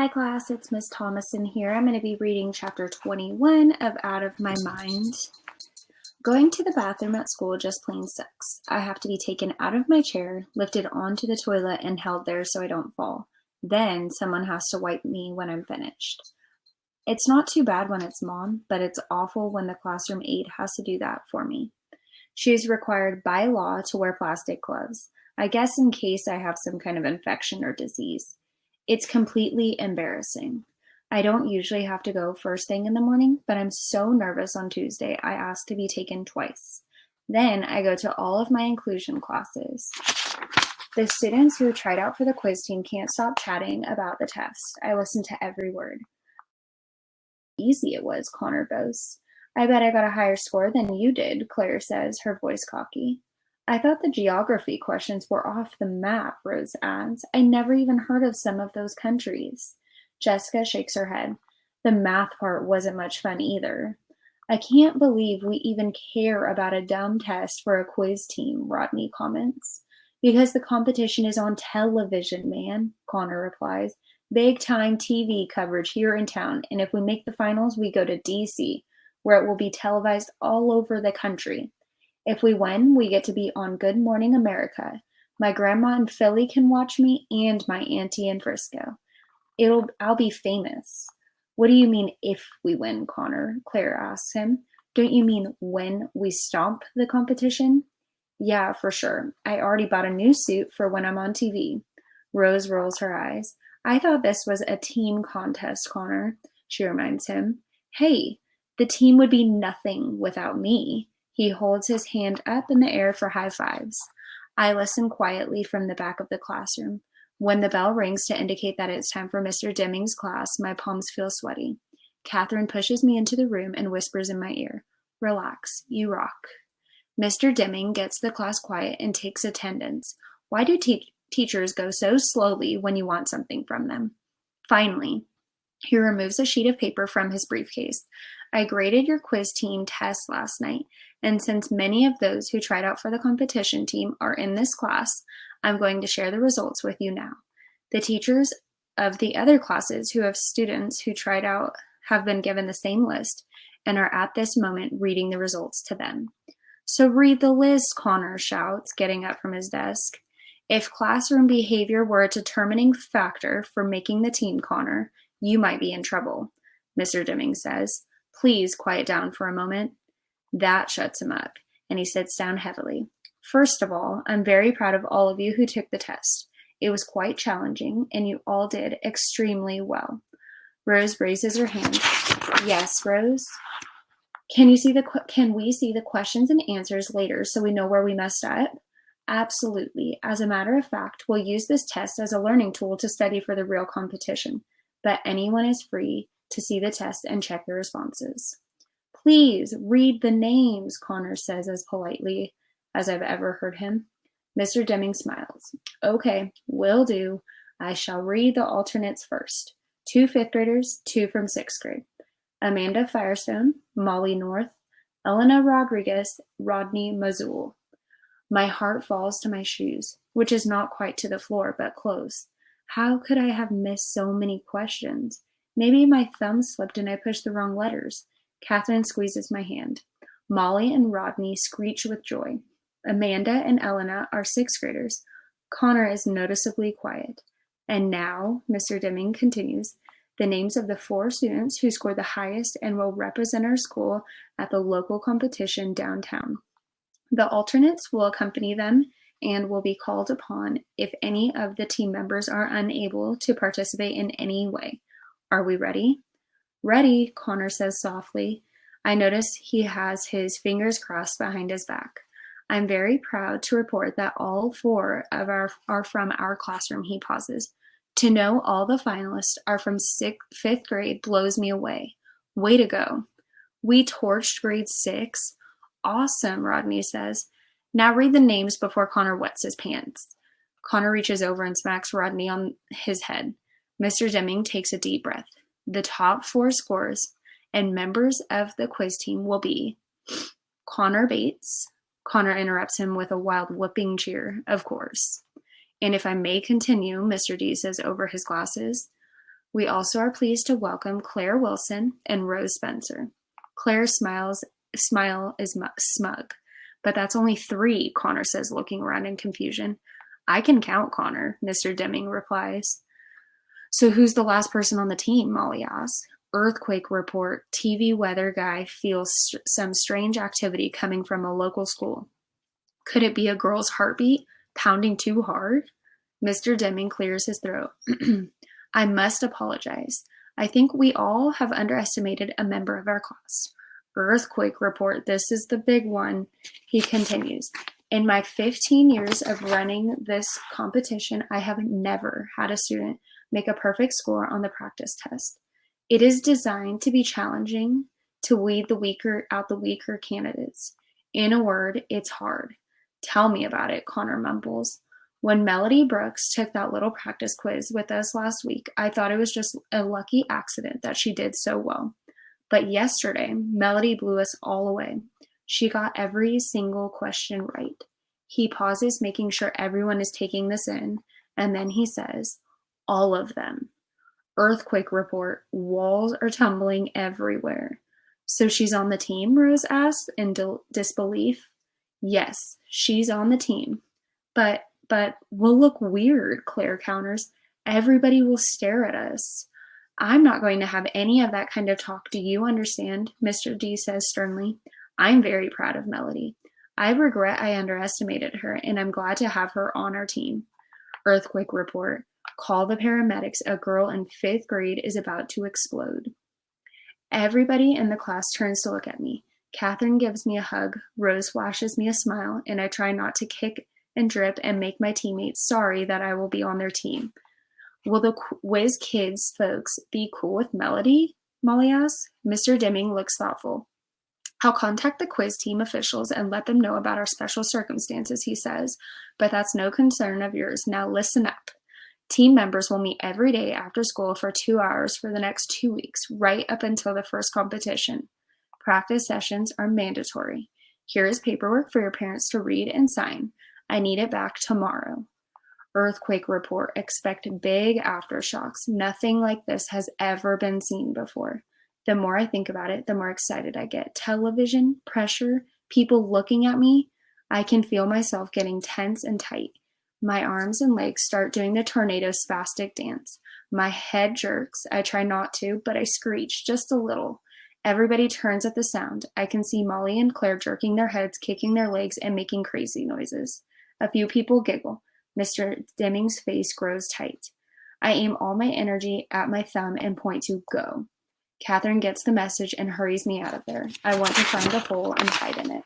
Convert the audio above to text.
Hi class, it's Miss Thomason here. I'm going to be reading chapter 21 of Out of My Mind. Going to the bathroom at school just plain sucks. I have to be taken out of my chair, lifted onto the toilet, and held there so I don't fall. Then someone has to wipe me when I'm finished. It's not too bad when it's mom, but it's awful when the classroom aide has to do that for me. She is required by law to wear plastic gloves, I guess in case I have some kind of infection or disease. It's completely embarrassing. I don't usually have to go first thing in the morning, but I'm so nervous on Tuesday I asked to be taken twice. Then I go to all of my inclusion classes. The students who tried out for the quiz team can't stop chatting about the test. I listen to every word. Easy it was, Connor boasts. I bet I got a higher score than you did, Claire says, her voice cocky. I thought the geography questions were off the map, Rose adds. I never even heard of some of those countries. Jessica shakes her head. The math part wasn't much fun either. I can't believe we even care about a dumb test for a quiz team, Rodney comments. Because the competition is on television, man, Connor replies. Big time TV coverage here in town, and if we make the finals, we go to DC, where it will be televised all over the country. If we win, we get to be on Good Morning America. My grandma in Philly can watch me and my auntie in Frisco. I'll be famous. What do you mean if we win, Connor? Claire asks him. Don't you mean when we stomp the competition? Yeah, for sure. I already bought a new suit for when I'm on TV. Rose rolls her eyes. I thought this was a team contest, Connor, she reminds him. Hey, the team would be nothing without me. He holds his hand up in the air for high fives. I listen quietly from the back of the classroom. When the bell rings to indicate that it's time for Mr. Deming's class, my palms feel sweaty. Catherine pushes me into the room and whispers in my ear, Relax, you rock. Mr. Deming gets the class quiet and takes attendance. Why do teachers go so slowly when you want something from them? Finally, he removes a sheet of paper from his briefcase. I graded your quiz team test last night, and since many of those who tried out for the competition team are in this class, I'm going to share the results with you now. The teachers of the other classes who have students who tried out have been given the same list and are at this moment reading the results to them. So read the list, Connor shouts, getting up from his desk. If classroom behavior were a determining factor for making the team, Connor, you might be in trouble, Mr. Deming says. Please quiet down for a moment. That shuts him up, and he sits down heavily. First of all, I'm very proud of all of you who took the test. It was quite challenging, and you all did extremely well. Rose raises her hand. Yes, Rose? Can we see the questions and answers later so we know where we messed up? Absolutely. As a matter of fact, we'll use this test as a learning tool to study for the real competition, but anyone is free to see the test and check the responses. Please read the names, Connor says as politely as I've ever heard him. Mr. Deming smiles. Okay, will do. I shall read the alternates first. 2 fifth graders, 2 from 6th grade. Amanda Firestone, Molly North, Elena Rodriguez, Rodney Mazul. My heart falls to my shoes, which is not quite to the floor, but close. How could I have missed so many questions? Maybe my thumb slipped and I pushed the wrong letters. Catherine squeezes my hand. Molly and Rodney screech with joy. Amanda and Elena are 6th graders. Connor is noticeably quiet. And now, Mr. Deming continues, the names of the 4 students who scored the highest and will represent our school at the local competition downtown. The alternates will accompany them and will be called upon if any of the team members are unable to participate in any way. Are we ready? Ready, Connor says softly. I notice he has his fingers crossed behind his back. I'm very proud to report that all 4 are from our classroom, he pauses. To know all the finalists are from 5th grade blows me away. Way to go. We torched grade 6. Awesome, Rodney says. Now read the names before Connor wets his pants. Connor reaches over and smacks Rodney on his head. Mr. Deming takes a deep breath. The top 4 scores and members of the quiz team will be Connor Bates. Connor interrupts him with a wild whooping cheer, of course. And if I may continue, Mr. D says over his glasses, We also are pleased to welcome Claire Wilson and Rose Spencer. Claire's smile is smug. But that's only 3, Connor says, looking around in confusion. I can count, Connor, Mr. Deming replies. So who's the last person on the team, Molly asks. Earthquake report, TV weather guy feels some strange activity coming from a local school. Could it be a girl's heartbeat pounding too hard? Mr. Deming clears his throat. I must apologize. I think we all have underestimated a member of our class. Earthquake report, this is the big one, he continues. In my 15 years of running this competition, I have never had a student make a perfect score on the practice test. It is designed to be challenging, to weed the weaker candidates. In a word, it's hard. Tell me about it, Connor mumbles. When Melody Brooks took that little practice quiz with us last week, I thought it was just a lucky accident that she did so well. But yesterday, Melody blew us all away. She got every single question right. He pauses, making sure everyone is taking this in, and then he says, all of them. Earthquake report, walls are tumbling everywhere. So she's on the team, Rose asked in disbelief. Yes, she's on the team. But we'll look weird, Claire counters. Everybody will stare at us. I'm not going to have any of that kind of talk, do you understand? Mr. D says sternly. I'm very proud of Melody. I regret I underestimated her, and I'm glad to have her on our team. Earthquake report. Call the paramedics. A girl in 5th grade is about to explode. Everybody in the class turns to look at me. Catherine gives me a hug. Rose flashes me a smile, and I try not to kick and drip and make my teammates sorry that I will be on their team. Will the Whiz Kids folks be cool with Melody? Molly asks. Mr. Deming looks thoughtful. I'll contact the quiz team officials and let them know about our special circumstances, he says, but that's no concern of yours. Now listen up. Team members will meet every day after school for 2 hours for the next 2 weeks, right up until the first competition. Practice sessions are mandatory. Here is paperwork for your parents to read and sign. I need it back tomorrow. Earthquake report. Expect big aftershocks. Nothing like this has ever been seen before. The more I think about it, the more excited I get. Television, pressure, people looking at me. I can feel myself getting tense and tight. My arms and legs start doing the tornado spastic dance. My head jerks. I try not to, but I screech just a little. Everybody turns at the sound. I can see Molly and Claire jerking their heads, kicking their legs, and making crazy noises. A few people giggle. Mr. Deming's face grows tight. I aim all my energy at my thumb and point to go. Catherine gets the message and hurries me out of there. I want to find a hole and hide in it.